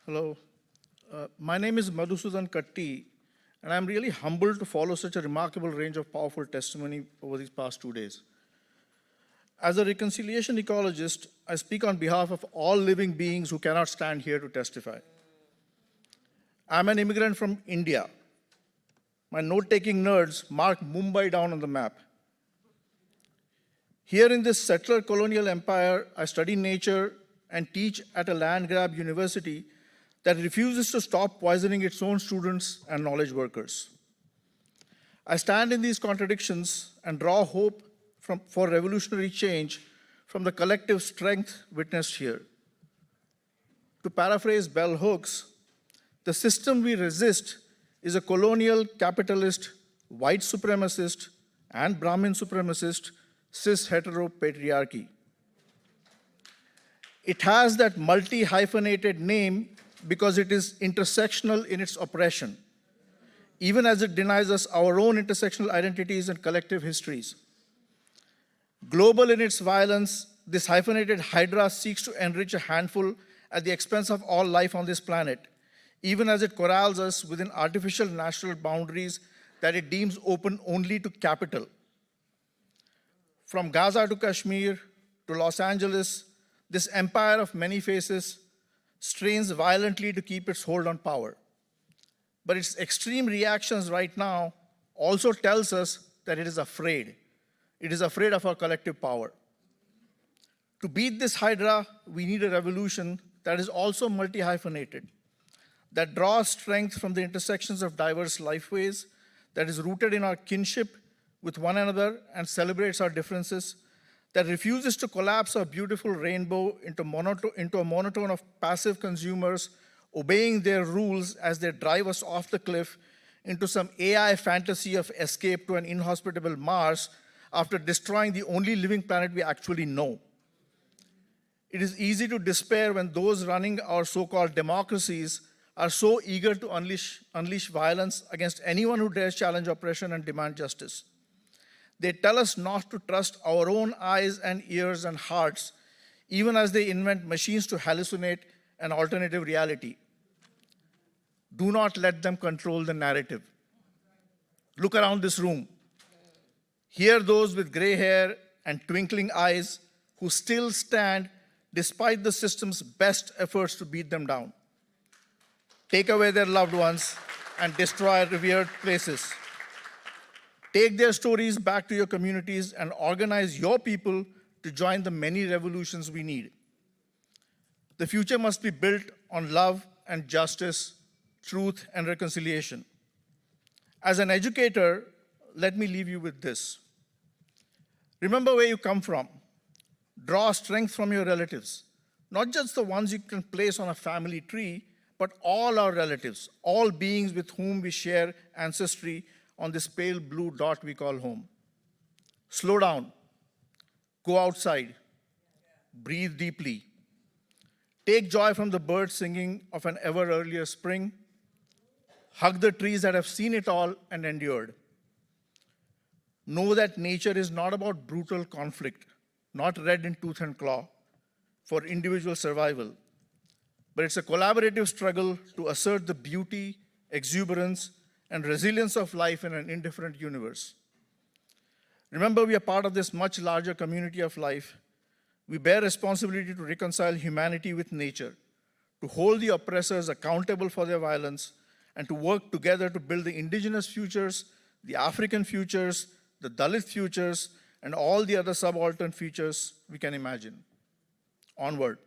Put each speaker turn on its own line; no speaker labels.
Hello. My name is Madhusudan Katti, and I'm really humbled to follow such a remarkable range of powerful testimony over these past 2 days. As a reconciliation ecologist, I speak on behalf of all living beings who cannot stand here to testify. I'm an immigrant from India. My note-taking nerds mark Mumbai down on the map. Here in this settler colonial empire, I study nature and teach at a land-grab university that refuses to stop poisoning its own students and knowledge workers. I stand in these contradictions and draw hope for revolutionary change from the collective strength witnessed here. To paraphrase Bell Hooks, the system we resist is a colonial, capitalist, white supremacist, and Brahmin supremacist cis-hetero patriarchy. It has that multi-hyphenated name because it is intersectional in its oppression, even as it denies us our own intersectional identities and collective histories. Global in its violence, this hyphenated hydra seeks to enrich a handful at the expense of all life on this planet, even as it corrals us within artificial national boundaries that it deems open only to capital. From Gaza to Kashmir to Los Angeles, this empire of many faces strains violently to keep its hold on power. But its extreme reactions right now also tells us that it is afraid. It is afraid of our collective power. To beat this hydra, we need a revolution that is also multi-hyphenated, that draws strength from the intersections of diverse lifeways, that is rooted in our kinship with one another and celebrates our differences, that refuses to collapse our beautiful rainbow into a monotone of passive consumers obeying their rules as they drive us off the cliff into some AI fantasy of escape to an inhospitable Mars after destroying the only living planet we actually know. It is easy to despair when those running our so-called democracies are so eager to unleash violence against anyone who dares challenge oppression and demand justice. They tell us not to trust our own eyes and ears and hearts, even as they invent machines to hallucinate an alternative reality. Do not let them control the narrative. Look around this room. Hear those with gray hair and twinkling eyes who still stand despite the system's best efforts to beat them down. Take away their loved ones and destroy revered places. Take their stories back to your communities and organize your people to join the many revolutions we need. The future must be built on love and justice, truth and reconciliation. As an educator, let me leave you with this. Remember where you come from. Draw strength from your relatives, not just the ones you can place on a family tree, but all our relatives, all beings with whom we share ancestry on this pale blue dot we call home. Slow down, go outside, breathe deeply. Take joy from the birds singing of an ever earlier spring. Hug the trees that have seen it all and endured. Know that nature is not about brutal conflict, not red in tooth and claw for individual survival, but it's a collaborative struggle to assert the beauty, exuberance, and resilience of life in an indifferent universe. Remember, we are part of this much larger community of life. We bear responsibility to reconcile humanity with nature, to hold the oppressors accountable for their violence, and to work together to build the indigenous futures, the African futures, the Dalit futures, and all the other subaltern futures we can imagine. Onward.